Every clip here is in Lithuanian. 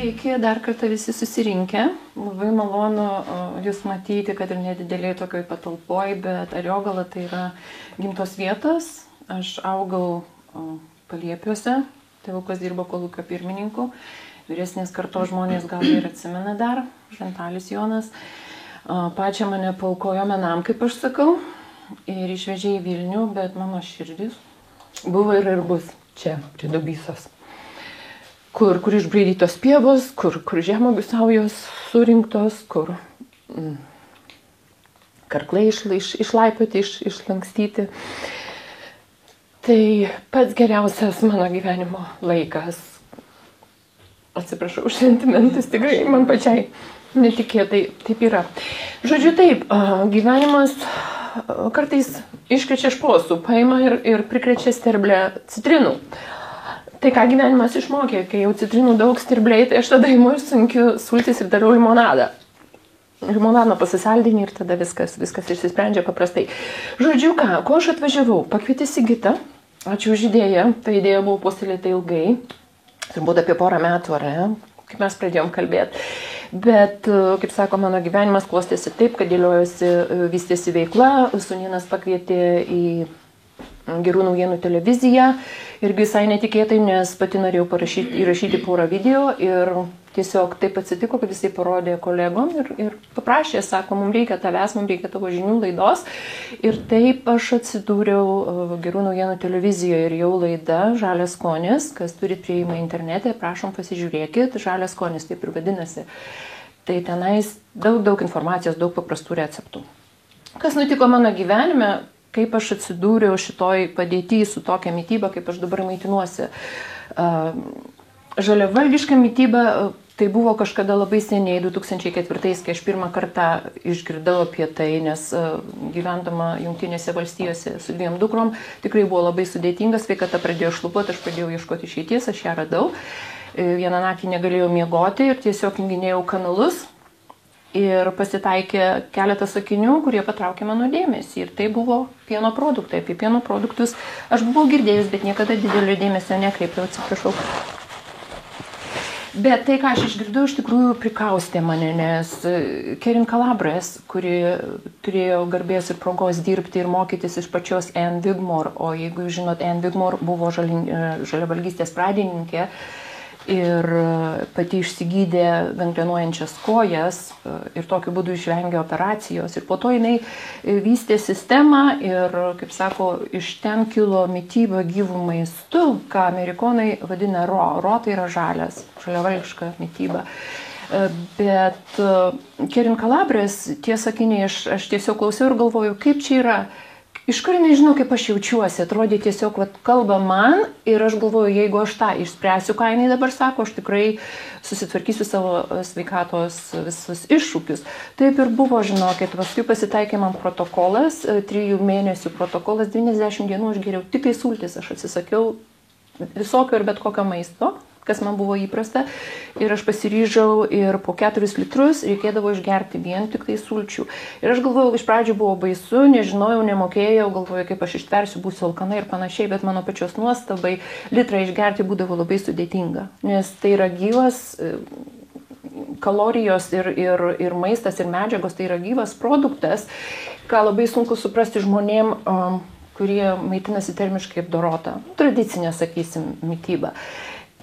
Sveiki, dar kartą visi susirinkę. Labai malonu jūs matyti, kad ir nedideliai tokioj patalpoj, bet Ariogala tai yra gimtos vietos. Aš augau Paliepiuose, tėvukas dirbo kolūkio pirmininku. Vyresnės kartos žmonės gal ir atsimena dar, Žentelis Jonas. Pačią mane paaukojo menam, kaip aš sakau, ir išvežė į Vilnių, bet mano širdis buvo ir bus čia, prie Dubysos. Kur išbraidytos pievos, kur žemuogių saujos surinktos, kur karklai išlaipioti, išlankstyti. Tai pats geriausias mano gyvenimo laikas. Atsiprašau už sentimentus, tikrai man pačiai netikėtai taip yra. Žodžiu taip, gyvenimas kartais iškrečia iš posų, paima ir prikrečia sterblę citrinų. Tai ką gyvenimas išmokė, kai jau citrinų daug stirbliai, tai aš tada imu ir sunkiu sultis ir darau limonadą. Limonadą pasisaldinį ir tada viskas išsisprendžia paprastai. Žodžiu ką, ko aš atvažiavau? Pakvietė Sigita, ačiū už idėją, ta idėja buvo puoselėta ilgai, turbūt apie porą metų, ar ne, kaip mes pradėjom kalbėti. Bet, kaip sako, mano gyvenimas klostėsi taip, kad dėliojosi, vystėsi veikla, Sūnėnas pakvietė į Gerų naujienų televiziją irgi visai netikėtai, nes pati norėjau įrašyti porą video ir tiesiog taip atsitiko, kad jisai parodė kolegom ir paprašė, sako, mums reikia tavęs, mums reikia tavo žinių laidos. Ir taip aš atsidūriau Gerų naujienų televizijoje ir jau laida Žalias skonis, kas turit prieimą internete, prašom pasižiūrėkit, Žalias skonis taip ir vadinasi. Tai tenais daug informacijos, daug paprastų receptų. Kas nutiko mano gyvenime? Kaip aš atsidūriau šitoj padėtyje su tokia mityba, kaip aš dabar maitinuosi. Žaliavalgiška mityba, tai buvo kažkada labai seniai, 2004, kai aš pirmą kartą išgirdau apie tai, nes gyvendama Jungtinėse valstijose su 2 dukrom, tikrai buvo labai sudėtinga, sveikata pradėjo šlubuoti, aš pradėjau ieškoti išeities, aš ją radau. Vieną naktį negalėjau miegoti ir tiesiog junginėjau kanalus. Ir pasitaikė keletą sakinių, kurie patraukė mano dėmesį. Ir tai buvo pieno produktai. Apie pieno produktus aš buvau girdėjus, bet niekada didelio dėmesio nekreipiau, atsiprašau. Bet tai, ką aš išgirdau, iš tikrųjų prikaustė mane, nes Kerin Kalabres, kuri turėjo garbės ir progos dirbti ir mokytis iš pačios Ann Wigmore, o jeigu jūs žinot, Ann Wigmore buvo žaliavalgystės pradininkė, ir pati išsigydė gangrenuojančias kojas ir tokiu būdu išvengė operacijos. Ir po to jinai vystė sistemą ir, kaip sako, iš ten kilo mityba gyvų maistu, ką amerikonai vadina raw. Raw tai yra žaliavalgiška mityba. Bet Kerin Kalabres, tie sakiniai, aš tiesiog klausiau ir galvoju, kaip čia yra. Iškart nežinau, kaip aš jaučiuosi, atrodė tiesiog, kalba man ir aš galvoju, jeigu aš tą išspręsiu, ką jinai dabar sako, aš tikrai susitvarkysiu savo sveikatos visus iššūkius. Taip ir buvo, žinokit, paskui pasitaikė man protokolas, 3 mėnesių protokolas, 90 dienų aš geriau tik tai sultis, aš atsisakiau visokio ir bet kokio maisto, kas man buvo įprasta, ir aš pasiryžau ir po 4 litrus reikėdavo išgerti vien tik tai sulčių. Ir aš galvojau, iš pradžių buvo baisu, nežinojau, nemokėjau, galvojau, kaip aš ištversiu, būsiu alkana ir panašiai, bet mano pačios nuostabai litrą išgerti būdavo labai sudėtinga, nes tai yra gyvas kalorijos ir maistas ir medžiagos, tai yra gyvas produktas, ką labai sunku suprasti žmonėm, kurie maitinasi termiškai apdorota, tradicinė, sakysim, mityba.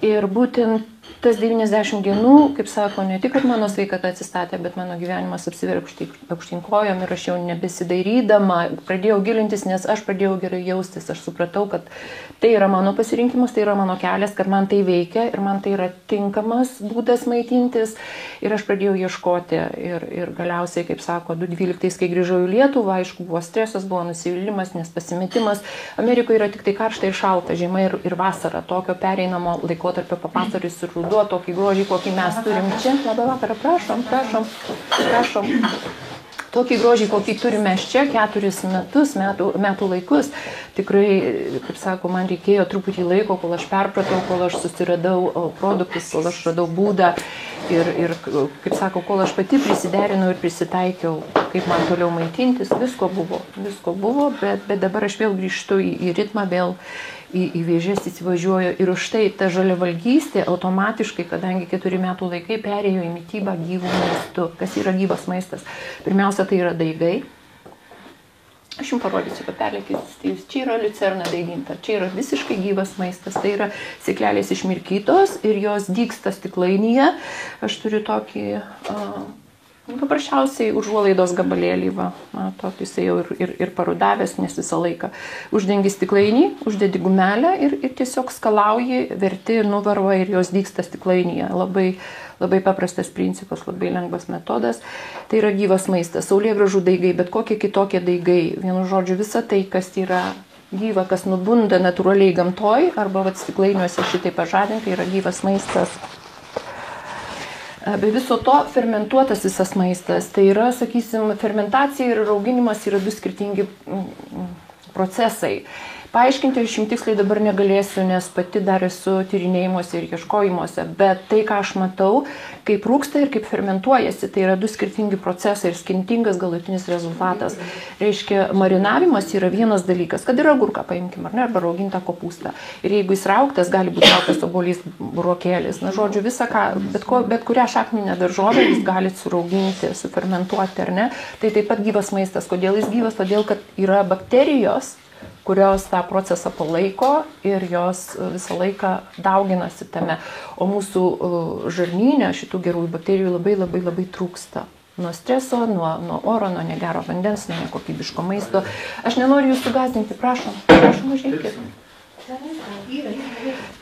Ir būtent tas 90 dienų, kaip sako, ne tik, kad mano sveikata atsistatė, bet mano gyvenimas apsiverė aukštyn kojom ir aš jau nebesidairydama pradėjau gilintis, nes aš pradėjau gerai jaustis. Aš supratau, kad tai yra mano pasirinkimas, tai yra mano kelias, kad man tai veikia ir man tai yra tinkamas būdas maitintis. Ir aš pradėjau ieškoti ir galiausiai, kaip sako, 2012, kai grįžau į Lietuvą, aišku, buvo stresas, buvo nusivylimas, nes pasimetimas. Amerikoje yra tik tai karšta ir šalta, žiema ir vasara, tokio pereinamo laikotarpio pavasaris ir ruduo, tokį grožį, kokį mes turim čia. Labą vakarą, prašom. Tokį grožį, kokį turime čia 4 metų laikus. Tikrai, kaip sako, man reikėjo truputį laiko, kol aš perpratau, kol aš susiradau produktus, kol aš radau būdą. Ir kaip sako, kol aš pati prisiderinau ir prisitaikiau, kaip man toliau maitintis, visko buvo, bet dabar aš vėl grįžtu į ritmą, vėl į vėžes įsivažiuoju ir už tai ta žaliavalgystė automatiškai, kadangi 4 metų laikai perėjo į mitybą gyvų maistų. Kas yra gyvas maistas? Pirmiausia, tai yra daigai. Aš jums parodysiu papelėkis. Čia yra liucerna daiginta. Čia yra visiškai gyvas maistas. Tai yra sėklelės išmirkytos ir jos dygsta stiklainyje. Aš turiu tokį paprasčiausiai užuolaidos gabalėlį, tokį jisai jau ir parudavęs, nes visą laiką uždengi stiklainį, uždedi gumelę ir tiesiog skalauji, verti, nuvarva ir jos dygsta stiklainyje. Labai paprastas principas, labai lengvas metodas. Tai yra gyvas maistas, saulėgrąžų daigai, bet kokie kitokie daigai. Vienu žodžiu, visa tai, kas yra gyva, kas nubunda natūraliai gamtoj, arba stiklainiuose šitai pažadinti, yra gyvas maistas. Be viso to fermentuotas visas maistas. Tai yra, sakysim, fermentacija ir rauginimas yra 2 skirtingi procesai. Paaiškinti aš jums tiksliai dabar negalėsiu, nes pati dar esu tyrinėjimuose ir ieškojimuose, bet tai, ką aš matau, kaip rūksta ir kaip fermentuojasi, tai yra 2 skirtingi procesai ir skirtingas galutinis rezultatas. Reiškia, marinavimas yra vienas dalykas, kad yra agurką, paimkim, ar ne, arba raugintą kopūstą. Ir jeigu jis raugtas, gali būti raugtas obuolys, burokėlis. Na, žodžiu, visą ką, bet kurią šakninę daržovę jūs galite surauginti, sufermentuoti, ar ne. Tai taip pat gyvas maistas. Kodėl jis gyvas? Todėl, kad yra bakterijos, kurios tą procesą palaiko ir jos visą laiką dauginasi tame. O mūsų žarnyne šitų gerųjų bakterijų labai trūksta. Nuo streso, nuo oro, nuo negero vandens, nuo nekokybiško maisto. Aš nenoriu jūsų gąsdinti, prašom užeikit.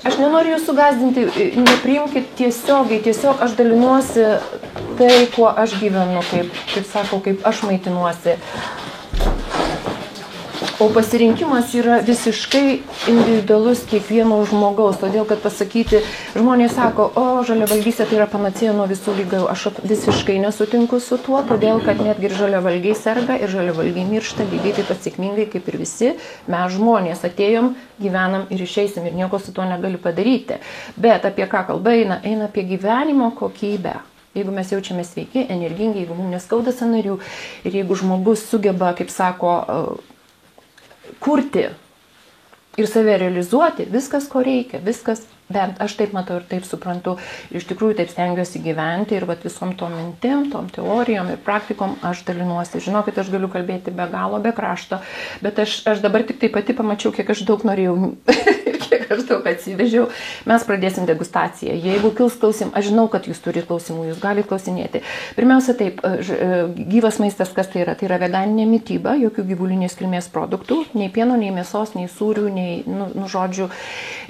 Aš nenoriu jūsų gąsdinti, nepriimkit tiesiogiai, tiesiog aš dalinuosi tai, kuo aš gyvenu, kaip sako, kaip aš maitinuosi. O pasirinkimas yra visiškai individualus kiekvieno žmogaus, todėl kad pasakyti, žmonės sako, žaliavalgystė tai yra panacėja nuo visų lygų. Aš visiškai nesutinku su tuo, todėl kad netgi ir žaliavalgiai serga ir žaliavalgiai miršta lygiai taip pat sėkmingai kaip ir visi. Mes žmonės atėjom, gyvenam ir išeisim ir nieko su tuo negali padaryti. Bet apie ką kalba eina? Eina apie gyvenimo kokybę. Jeigu mes jaučiame sveiki, energingi, jeigu mums neskauda sąnarių ir jeigu žmogus sugeba, kaip sako, kurti ir save realizuoti, viskas, ko reikia, viskas, bent aš taip matau ir taip suprantu, iš tikrųjų taip stengiuosi gyventi ir visom tom mintim, tom teorijom ir praktikom aš dalinuosi. Žinokit, aš galiu kalbėti be galo, be krašto, bet aš dabar tik tai pati pamačiau, kiek aš daug norėjau ir kiek aš daug atsivežiau. Mes pradėsim degustaciją. Jeigu kils klausimų, aš žinau, kad jūs turite klausimų, jūs galite klausinėti. Pirmiausia, taip, gyvas maistas, kas tai yra? Tai yra veganinė mityba, jokių gyvulinės kilmės produktų, nei pieno, nei mėsos, nei sūrių, nei, žodžiu.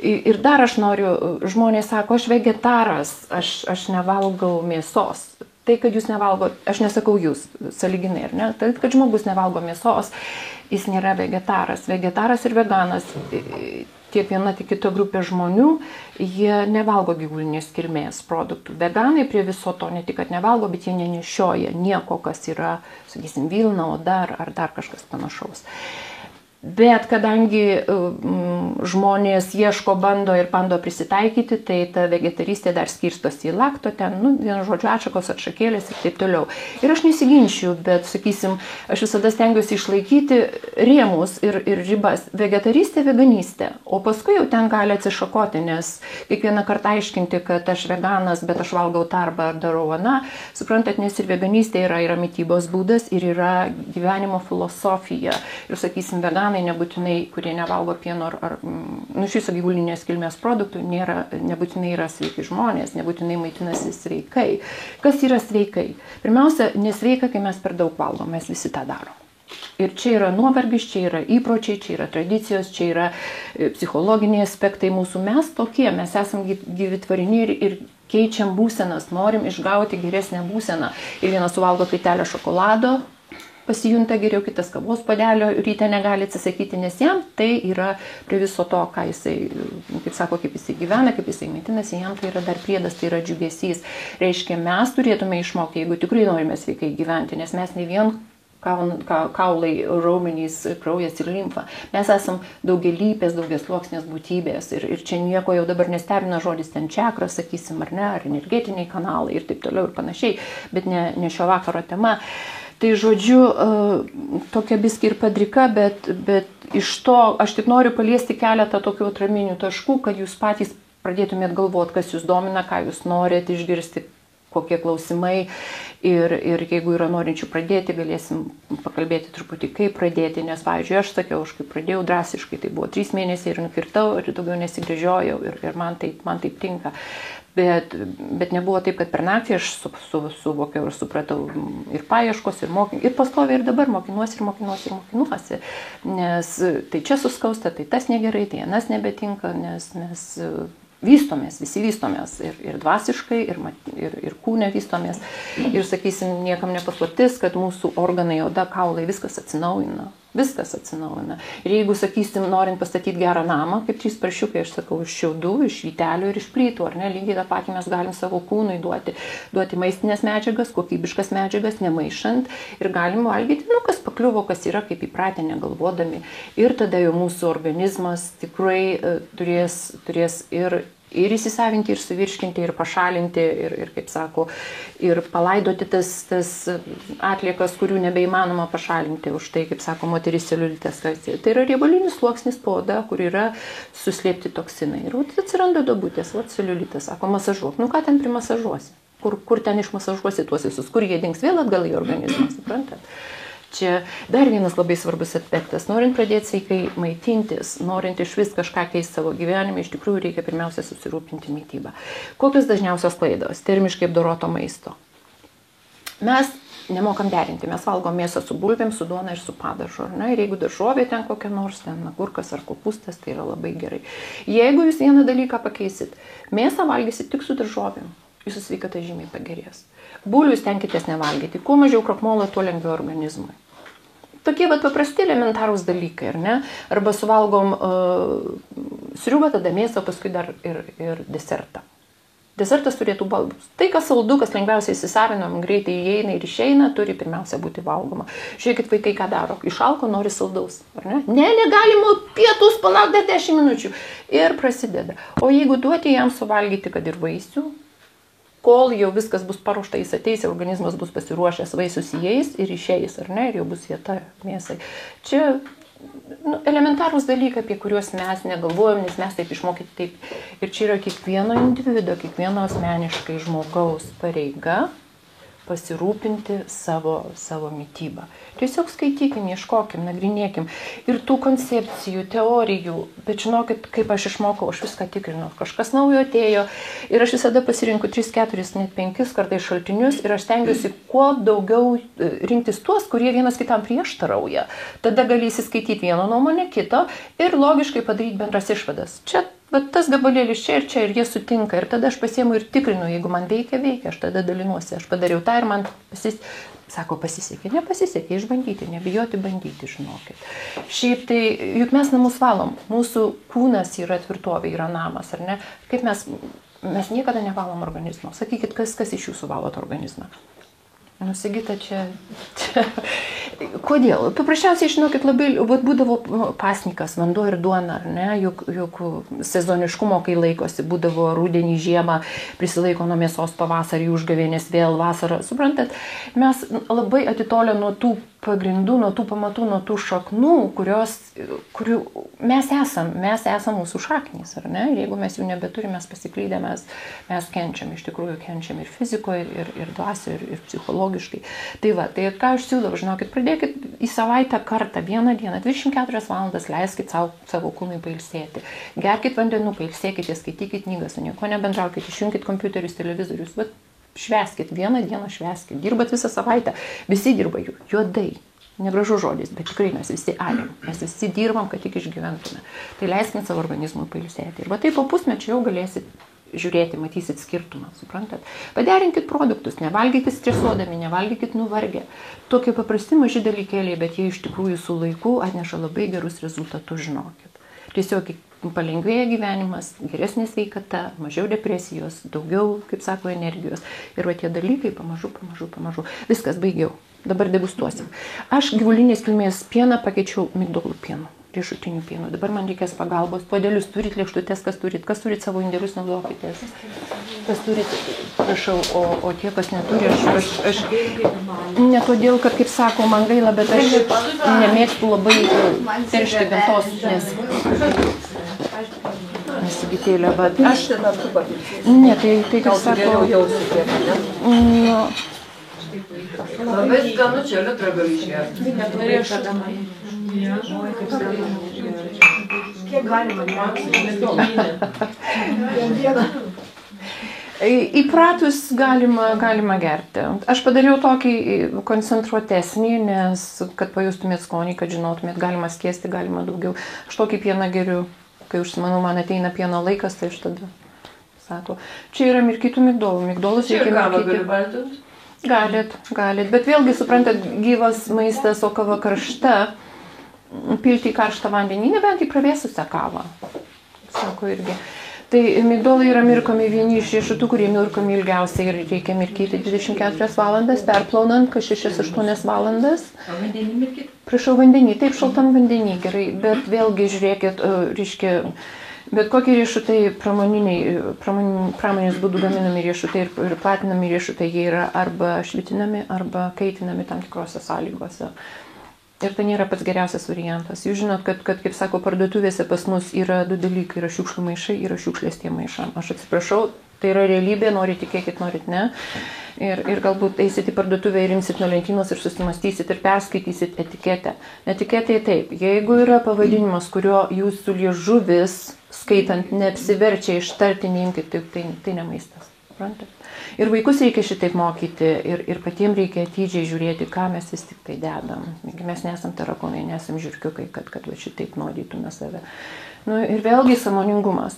Ir dar aš noriu, žmonės sako, aš vegetaras, aš nevalgau mėsos. Tai, kad jūs nevalgo, aš nesakau jūs, sąlyginai, ar ne? Tai, kad žmogus nevalgo mėsos, jis nėra vegetaras. Vegetaras ir veganas, tiek viena, tiek kita grupė žmonių, jie nevalgo gyvulinės kilmės produktų. Veganai prie viso to ne tik, kad nevalgo, bet jie nenešioja nieko, kas yra, sakysim, vilna, oda ar dar kažkas panašaus. Bet kadangi žmonės ieško, bando prisitaikyti, tai ta vegetarystė dar skirstosi į lakto, ten, vienu žodžiu, atšakos, atšakėlės ir taip toliau. Ir aš nesiginčiu, bet, sakysim, aš visada stengiuosi išlaikyti rėmus ir ribas. Vegetarystė, veganystė, o paskui jau ten gali atsišakoti, nes kiekvieną kartą aiškinti, kad aš veganas, bet aš valgau tą arba darau aną. Suprantat, nes ir veganystė yra mitybos būdas ir yra gyvenimo filosofija. Ir, sakysim, veganai nebūtinai, kurie nevalgo pieno ar iš viso gyvulinės kilmės produktų, nebūtinai yra sveiki žmonės, nebūtinai maitinasi sveikai. Kas yra sveikai? Pirmiausia, nesveika, kai mes per daug valgom, mes visi tą darom. Ir čia yra nuovargis, čia yra įpročiai, čia yra tradicijos, čia yra psichologiniai aspektai mūsų. Mes tokie, mes esam gyvitvariniai ir keičiam būsenas, norim išgauti geresnę būseną. Ir vienas suvalgo plytelę šokolado, pasijunta geriau, kitas kavos puodelio ryte negali atsisakyti, nes jam tai yra prie viso to, ką jisai, kaip sako, kaip jisai gyvena, kaip jisai maitinasi, jam tai yra dar priedas, tai yra džiugesys. Reiškia, mes turėtume išmokti, jeigu tikrai norime sveikai gyventi, nes mes ne vien kaulai, raumenys, kraujas ir limfa. Mes esam daugialypės, daugiasluoksnės būtybės ir čia nieko jau dabar nestebina žodis ten čakras, sakysim, ar ne, ar energetiniai kanalai ir taip toliau ir panašiai, bet ne šio vakaro tema. Tai žodžiu, tokia biski ir padrika, bet iš to aš tik noriu paliesti keletą tokių atraminių taškų, kad jūs patys pradėtumėt galvoti, kas jūs domina, ką jūs norite išgirsti, kokie klausimai ir jeigu yra norinčių pradėti, galėsim pakalbėti truputį, kaip pradėti, nes, pavyzdžiui, aš sakiau, aš kaip pradėjau drąsiškai, tai buvo 3 mėnesiai ir nukirtau ir daugiau nesigręžiojau ir man taip tinka. Bet nebuvo taip, kad per naktį aš suvokiau ir supratau ir paieškos, ir pastoviai ir dabar mokinuosi, nes tai čia suskausta, tai tas negerai, tai anas nebetinka, nes vystomės, visi vystomės ir dvasiškai, ir kūne vystomės. Ir, sakysim, niekam nepaslaptis, kad mūsų organai, oda, kaulai, viskas atsinaujina. Viskas atsinaujina. Ir jeigu, sakysim, norint pastatyti gerą namą, kaip 3 paršiukai, aš sakau, iš šiaudų, iš vytelių ir iš plytų, ar ne, lygiai tą patį mes galim savo kūnui duoti maistinės medžiagas, kokybiškas medžiagas, nemaišant, ir galim valgyti, kas pakliuvo, kas yra, kaip įpratę, negalvodami. Ir tada jau mūsų organizmas tikrai turės ir įsisavinti, ir suvirškinti, ir pašalinti, ir kaip sako, ir palaidoti tas atliekas, kurių nebeįmanoma pašalinti. Už tai, kaip sako, moteris celiulitas. Tai yra riebalinis sluoksnis po oda, kur yra suslėpti toksinai. Ir atsiranda duobutės, celiulitas, sako, masažuok. Ką ten primasažuosi? Kur ten išmasažuosi tuos visus? Kur jie dings vėl atgal į organizmą, suprantat? Čia dar vienas labai svarbus aspektas. Norint pradėti sveikai maitintis, norint iš vis kažką keisti savo gyvenime, iš tikrųjų reikia pirmiausia susirūpinti mitybą. Kokios dažniausios klaidos? Termiškai apdoroto maisto. Mes nemokam derinti. Mes valgom mėsą su bulvėm, su duona ir su padažu. Ir jeigu daržovė ten kokia nors, ten agurkas ar kopūstas, tai yra labai gerai. Jeigu jūs vieną dalyką pakeisit, mėsą valgysit tik su daržovėm, jūsų sveikata žymiai pagerės. Bulvių stenkitės nevalgyti. Kuo mažiau krakmolo, tuo lengviau organizmui. Tokie paprasti elementarūs dalykai, ar ne? Arba suvalgom sriubą, tada mėsą, paskui dar ir desertą. Desertas turėtų balbus. Tai, kas saldu, kas lengviausiai įsisavinam, greitai įeina ir išeina, turi pirmiausia būti valgoma. Žiūrėkit, vaikai ką daro. Išalko, nori saldaus, ar ne? Negalima pietus palaukti dar 10 minučių. Ir prasideda. O jeigu duoti jam suvalgyti, kad ir vaisių, kol jau viskas bus paruošta, jis ateis, organizmas bus pasiruošęs, vaisius įeis ir išeis, ar ne, ir jau bus vieta mėsai. Čia elementarūs dalykai, apie kuriuos mes negalvojam, nes mes taip išmokyti taip. Ir čia yra kiekvieno individo, kiekvieno asmeniškai žmogaus pareiga pasirūpinti savo mitybą. Tiesiog skaitykim, ieškokim, nagrinėkim. Ir tų koncepcijų, teorijų, bet žinokit, kaip aš išmokau, aš viską tikrinu. Kažkas naujo atėjo ir aš visada pasirinku 3, 4, net 5 kartais šaltinius ir aš stengiuosi kuo daugiau rinktis tuos, kurie vienas kitam prieštarauja. Tada gali įsiskaityti vieno nuomonę, kito ir logiškai padaryti bendras išvadas. Čia tas gabalėlis čia ir jie sutinka. Ir tada aš pasiemu ir tikrinu, jeigu man veikia, aš tada dalinuosi. Aš padariau tą ir man pasisekė. Nepasisekė, išbandyti, nebijoti bandyti, žinokit. Šiaip tai, juk mes namus valom. Mūsų kūnas yra tvirtovė, yra namas, ar ne? Kaip mes niekada nevalom organizmo. Sakykit, kas iš jūsų valot organizmą? Sigita, čia. Kodėl? Paprasčiausiai, žinokit, labai būdavo pasnikas, vanduo ir duona, ar ne? Juk sezoniškumo, kai laikosi, būdavo rudenį, žiemą, prisilaiko nuo mėsos, pavasarį, užgavėnės, vėl vasarą. Suprantat, mes labai atitolę nuo tų pagrindų, nuo tų pamatų, nuo tų šaknų, kurių mes esam mūsų šaknys, ar ne? Ir jeigu mes jų nebeturime, mes pasiklydę, mes kenčiam, iš tikrųjų kenčiam ir fizikoje, ir dvasioje, ir psichologiškai. Tai ką aš siūlau, žinokit, pradėkit į savaitę kartą, vieną dieną, 24 valandas leiskit savo kūnui pailsėti. Gerkit vandenų, pailsėkite, skaitykit knygas, su nieko nebendraukit, išjunkit kompiuterius, televizorius, bet švęskit, vieną dieną švęskit, dirbat visą savaitę, visi dirba juodai, negražu žodis, bet tikrai mes visi ariam, mes visi dirbam, kad tik išgyventume. Tai leiskit savo organizmui pailsėti. Ir tai po pusmečio jau galėsit žiūrėti, matysit skirtumą, suprantat? Paderinkit produktus, nevalgykit stresuodami, nevalgykit nuvargę. Tokie paprasti maži dalykėliai, bet jie iš tikrųjų su laiku atneša labai gerus rezultatus, žinokit. Tiesiog palengvėja gyvenimas, geresnė sveikata, mažiau depresijos, daugiau, kaip sako, energijos. Ir tie dalykai pamažu. Viskas, baigiau. Dabar degustuosim. Aš gyvulinės kilmės pieną pakeičiau migdolų pienu, riešutiniu pienu. Dabar man reikės pagalbos. Puodelius turit, lėkštutes, kas turit savo indėlius, naudokitės. Kas turit, prašau, o tie, kas neturi, aš ne todėl, kad, kaip sako, man gaila, bet aš nemėgstu labai teršti gamtos, nes nesigitėlė, bet aš... Ne, tai kaip sako... Labai skanu, čia litrą gali išgerti. Kiek galima? Įpratus galima gerti. Aš padariau tokį koncentruotesnį, nes kad pajustumėt skonį, kad žinotumėt, galima skiesti, galima daugiau. Aš tokį pieną geriu, kai užsimanau, man ateina pieno laikas, tai aš tada sako. Čia yra mirkytų migdolų. Migdolus reikia mirkyti. Galit, bet vėlgi, suprantat, gyvas maistas, o kava karšta, pilti į karštą vandenį, nebent į pravėsusią kavą, sako irgi. Tai migdolai yra mirkomi vieni iš riešutų, kurie mirkomi ilgiausiai ir reikia mirkyti 24 valandas, perplaunant, kas 6-8 valandas. Vandenį mirkyti? Prašau, vandenį, taip, šaltam vandenį, gerai, bet vėlgi žiūrėkit, reiškia, bet kokie riešutai pramonės būdų gaminami riešutai ir platinami riešutai, jie yra arba švitinami, arba kaitinami tam tikrose sąlygose. Ir tai nėra pats geriausias variantas. Jūs žinot, kad kaip sako, parduotuvėse pas mus yra du dalykai, yra šiukšlių maišai, yra šiukšlės tie maišam. Aš atsiprašau, tai yra realybė, norit tikėkit, norit ne. Ir galbūt eisit į parduotuvę ir imsit nuo lentynos ir susimastysit ir perskaitysit etiketę. Etiketė taip, jeigu yra pavadinimas, kurio jūsų liežuvis skaitant neapsiverčia ištarti, neimkit, tai ne maistas. Suprantat? Ir vaikus reikia šitaip mokyti ir patiems reikia atidžiai žiūrėti, ką mes vis tik tai dedam. Mes nesam tarakonai, nesam žiurkiukai, kad va šitaip nuodytume save. Nu, ir vėlgi sąmoningumas.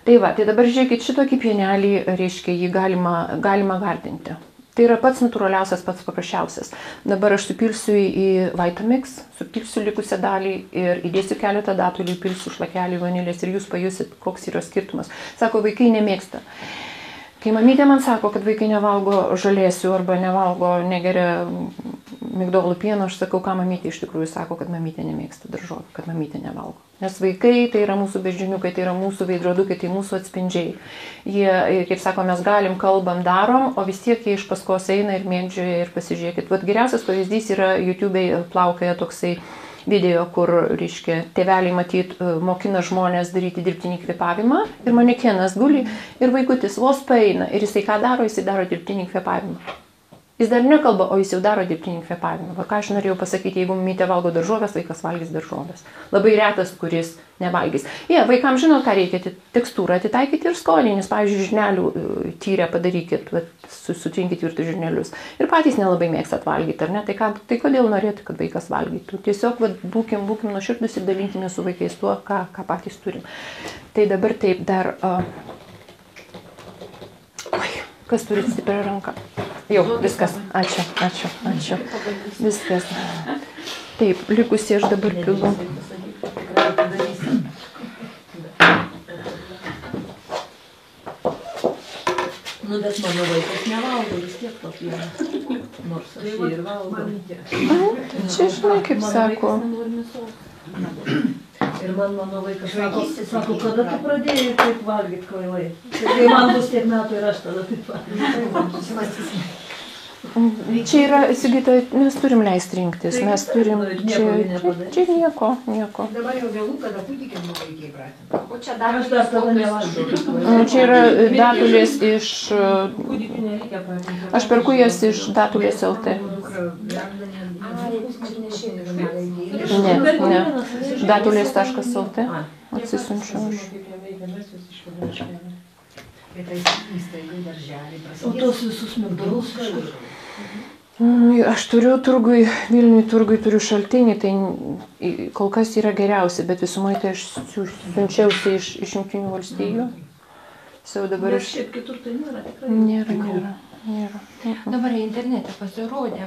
Tai dabar žiūrėkit, šitokį pienelį, reiškia, jį galima gardinti. Tai yra pats natūraliausias, pats paprasčiausias. Dabar aš supilsiu į Vitamix, supilsiu likusią dalį ir įdėsiu keletą datulių, įpilsiu šlakelį vanilės ir jūs pajusit, koks yra skirtumas. Sako, vaikai nemėgsta. Kai mamytė man sako, kad vaikai nevalgo žalėsių arba negeria migdolų pieno, aš sakau, ką mamytė iš tikrųjų sako, kad mamytė nemėgsta daržovių, kad mamytė nevalgo. Nes vaikai tai yra mūsų beždžioniukai, tai yra mūsų veidrodukai, tai mūsų atspindžiai. Jie, kaip sako, mes galim, kalbam, darom, o vis tiek jie iš paskos eina ir mėgdžioja ir pasižiūrėkit. Vat geriausias pavyzdys yra YouTube'e plaukioja toksai video, kur, reiškia, tėveliai matyt mokina žmonės daryti dirbtinį kvėpavimą ir manekenas guli ir vaikutis vos paeina ir jisai ką daro, jisai daro dirbtinį kvėpavimą. Jis dar nekalba, o jis jau daro dirbtinį kvėpavimą. Va, ką aš norėjau pasakyti, jeigu mamytė valgo daržovės, vaikas valgys daržovės. Labai retas, kuris nevalgys. Vaikams žinot, ką reikia tekstūrą atitaikyti ir skonį, nes, pavyzdžiui, žirnelių tyrę padarykit, sutrinkit tvirtus žirnelius. Ir patys nelabai mėgstat valgyti, ar ne? Tai kodėl norėtų, kad vaikas valgytų? Tiesiog būkim nuoširdūs ir dalinkime su vaikais tuo, ką patys turim. Tai dabar taip dar... Kas turi stiprią ranką? Jau, viskas. Ačiū. Viskas. Taip, likusi aš dabar pilu. Nu, bet mano vaikas nevalgo vis tiek to pieno. Nors aš jį ir valgo. Čia, žinai, kaip sako. Ir mano vaikas sako, kada tu pradėjai taip valgyti kvailai? Kai man bus tiek metų ir aš tada taip valgyti. Čia yra, Sigita, mes turim leisti rinktis, mes turim, čia nieko. Dabar jau vėlų, kada kūdikį nuo vaikai pratė. O čia dar aš dar tada nevalgau. Čia yra datulės iš, aš perku jas iš datulės LT. Ne, datulės.lt atsisunčiau aš. O tos visus migdolus? Aš turiu Vilniui turgui turiu šaltinį, tai kol kas yra geriausi, bet visumoje tai aš siunčiausi iš Jungtinių valstijų. Bet šiaip kitur tai nėra, tikrai? Nėra. Dabar internete pasirodė,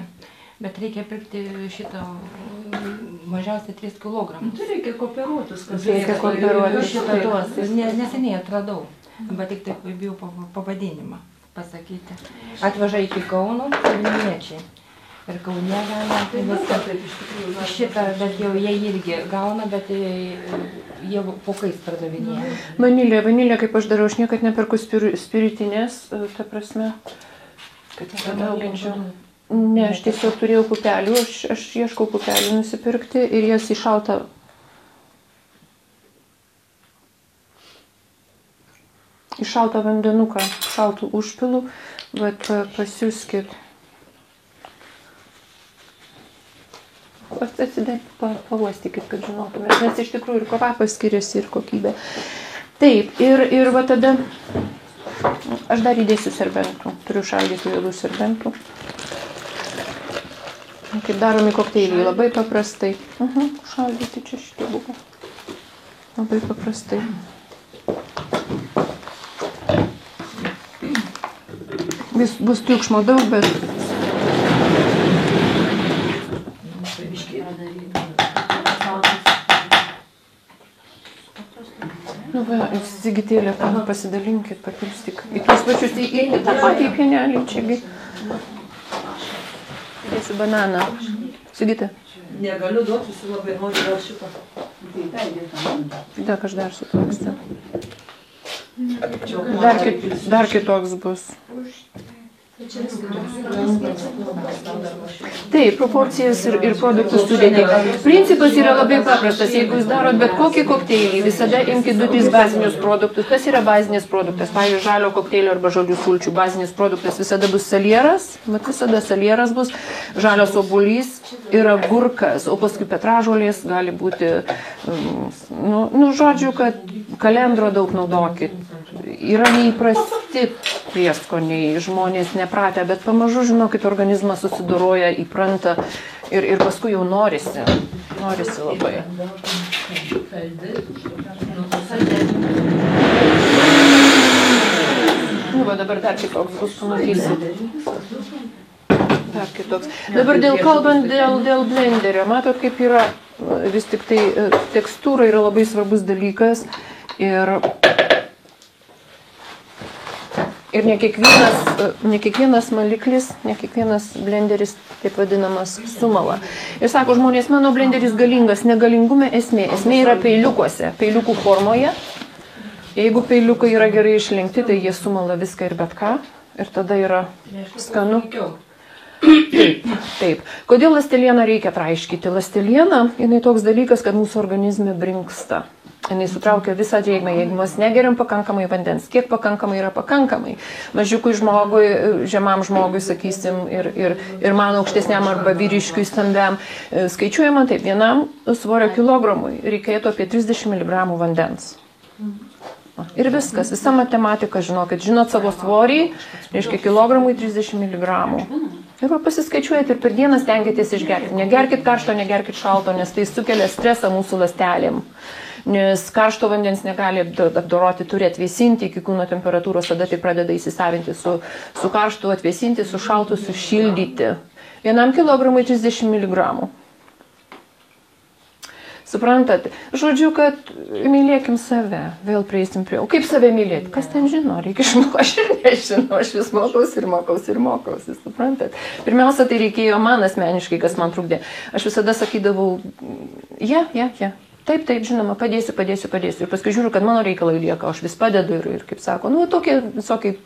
bet reikia pirkti šitą mažiausiai 3 kg. Tai reikia kooperuotis. Reikia kooperuotis. Neseniai atradau, bet tik taip bijau pavadinimą pasakyti. Atveža iki Kauno vilniečiai. ir Kaune gauna, tai viską. Šitą, bet jau jie irgi gauna, bet jie pokais pardavinėja. Vanilė, kaip aš darau, aš niekad neperku spiritinės, ta prasme, kad nepadauginčiau. Ne, aš tiesiog turėjau pupelių, aš ieškau pupelių nusipirkti ir jas į šaltą vandenuką, šaltų užpilų, bet pasiūskit. Pavostykit, kad žinotumėt, nes iš tikrųjų ir kvapas skiriasi, ir kokybė. Taip, ir va tada aš dar įdėsiu serbentų, turiu šaldytų juodų serbentų. Kaip daromi kokteiliai, labai paprastai. Šaldyti čia šitie buvo. Labai paprastai. Bus triukšmo daug, bet... Nu va, Sigitėlė, pasidalinkit, papilstyk. Į tuos pačius įeini tą patį pienelį, čiagi. Dėsiu bananą. Sigitė. Negaliu duoti, visi labai nori dar šitą. Dėk, aš dar suplakstę. Dar kitoks bus. Taip, proporcijas ir produktų sudėti. Principas yra labai paprastas. Jeigu jūs darot bet kokį kokteilį, visada imkite 2-3 bazinius produktus. Kas yra bazinis produktas? Pavyzdžiui, žalio kokteilio arba žalių sulčių bazinis produktas visada bus salieras. Mat visada salieras bus, žalios obuolys ir agurkas, o paskui petražolės gali būti, žodžiu, kad kalendro daug naudokit. Yra neįprasti prieskoniai, žmonės nepratę, bet pamažu, žinokit, organizmas susidoroja, įpranta ir paskui jau norisi labai. Va, dabar dar kitoks bus, pamatysit. Dar kitoks. Dabar kalbant dėl blenderio, matot, kaip yra, vis tik tai tekstūra yra labai svarbus dalykas ir ne kiekvienas maliklis, ne kiekvienas blenderis, taip vadinamas, sumala. Ir sako žmonės, mano blenderis galingas, negalingume esmė yra peiliukuose, peiliukų formoje. Jeigu peiliukai yra gerai išlenkti, tai jie sumala viską ir bet ką. Ir tada yra skanu. Taip. Kodėl ląstelieną reikia traiškyti? Ląsteliena, jinai toks dalykas, kad mūsų organizme brinksta. Jinai sutraukia visą drėgmę, jeigu mes negeriam pakankamai vandens. Kiek pakankamai yra pakankamai? Mažiukui žmogui, žemam žmogui, sakysim, ir man aukštesniam arba vyriškiui stambiam. Skaičiuojama taip, vienam svorio kilogramui reikėtų apie 30 mg vandens. Ir viskas, visa matematika, žinot savo svorį, reiškia kilogramui 30 mg. Ir pasiskaičiuojat ir per dieną stengiatės išgerti. Negerkit karšto, negerkit šalto, nes tai sukelia stresą mūsų ląstelėm. Nes karšto vandens negali apdoroti, turi atvėsinti iki kūno temperatūros, tada tai pradeda įsisavinti su karštu atvėsinti, su šaltu sušildyti. Vienam kilogramui 30 mg. Suprantat? Žodžiu, kad mylėkim save, vėl prieisim prie. O kaip save mylėti? Kas ten žino? Reikia išmokti, aš ir nežinau, aš vis mokausi, suprantat? Pirmiausia, tai reikėjo man asmeniškai, kas man trukdė. Aš visada sakydavau, Taip, žinoma, padėsiu. Ir paskui žiūriu, kad mano reikalai lieka, aš vis padedu ir kaip sako, tokie visokiai,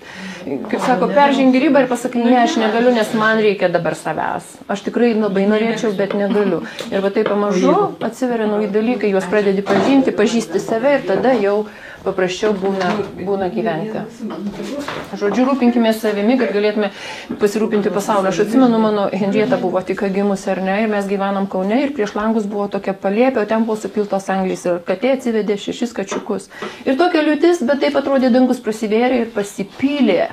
kaip sako, peržengi ribą ir pasakai, ne, aš negaliu, nes man reikia dabar savęs. Aš tikrai labai norėčiau, bet negaliu. Ir va taip pamažu atsiveria nauji dalykai, juos pradedi pažįsti save ir tada jau paprasčiau būna gyventi. Žodžiu, rūpinkime savimi, kad galėtume pasirūpinti pasaulio. Aš atsimenu, mano Henrieta buvo tik gimusi, ar ne, ir mes gyvenom Kaune ir prieš langus buvo tokia palėpė, o ten buvo supiltos anglys ir katė atsivedė 6 kačiukus. Ir tokia liūtis, bet taip atrodė, dangus prasivėrė ir pasipylė.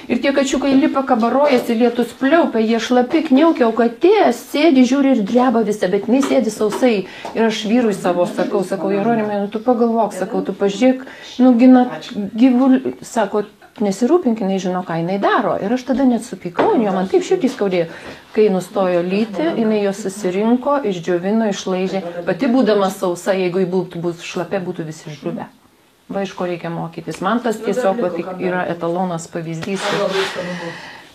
Ir tie kačiukai lipa, kabarojasi, lietus pliaupia, jie šlapi, kniaukia, o katė sėdi, žiūri ir dreba visą, bet jinai sėdi sausai. Ir aš vyrui savo sakau, Jeronimai, tu pagalvok, tu pažiūrėk, gyvulį, sako, nesirūpink, jinai žino, ką jinai daro. Ir aš tada net supykau, jo man taip širdį skaudėjo. Kai nustojo lyti, jinai jos susirinko, išdžiovino, išlaižė. Pati būdama sausa, jeigu bus šlapė, būtų visi žuvę. Va, iš ko reikia mokytis. Man tas tiesiog yra etalonas pavyzdys.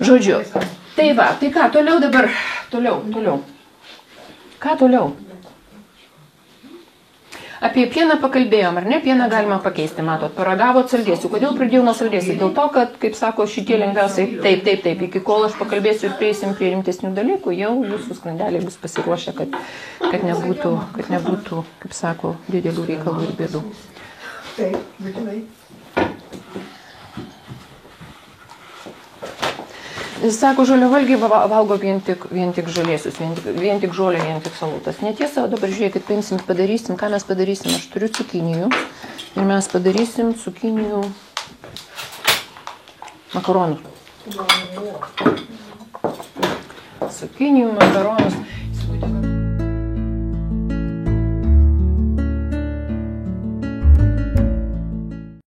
Žodžiu, Tai va, tai ką, toliau dabar, toliau. Ką toliau? Apie pieną pakalbėjom, ar ne? Pieną galima pakeisti, matot, paragavot saldėsių. Kodėl pradėjau nuo saldėsių? Dėl to, kad, kaip sako, šitie lengviausiai, taip, iki kol aš pakalbėsiu ir prieisim prie rimtesnių dalykų, jau jūsų skrandeliai bus pasiruošę, kad nebūtų, kaip sako, didelių reikalų ir bėdų. Taip, būtinai. Sako, žoliovalgiai valgo vien tik žolėsius, vien tik žolę, vien tik salotas. Netiesa, dabar žiūrėkit, paimsim, padarysim, ką mes padarysim. Aš turiu cukinijų ir mes padarysim cukinijų makaronus. Cukinijų makaronus.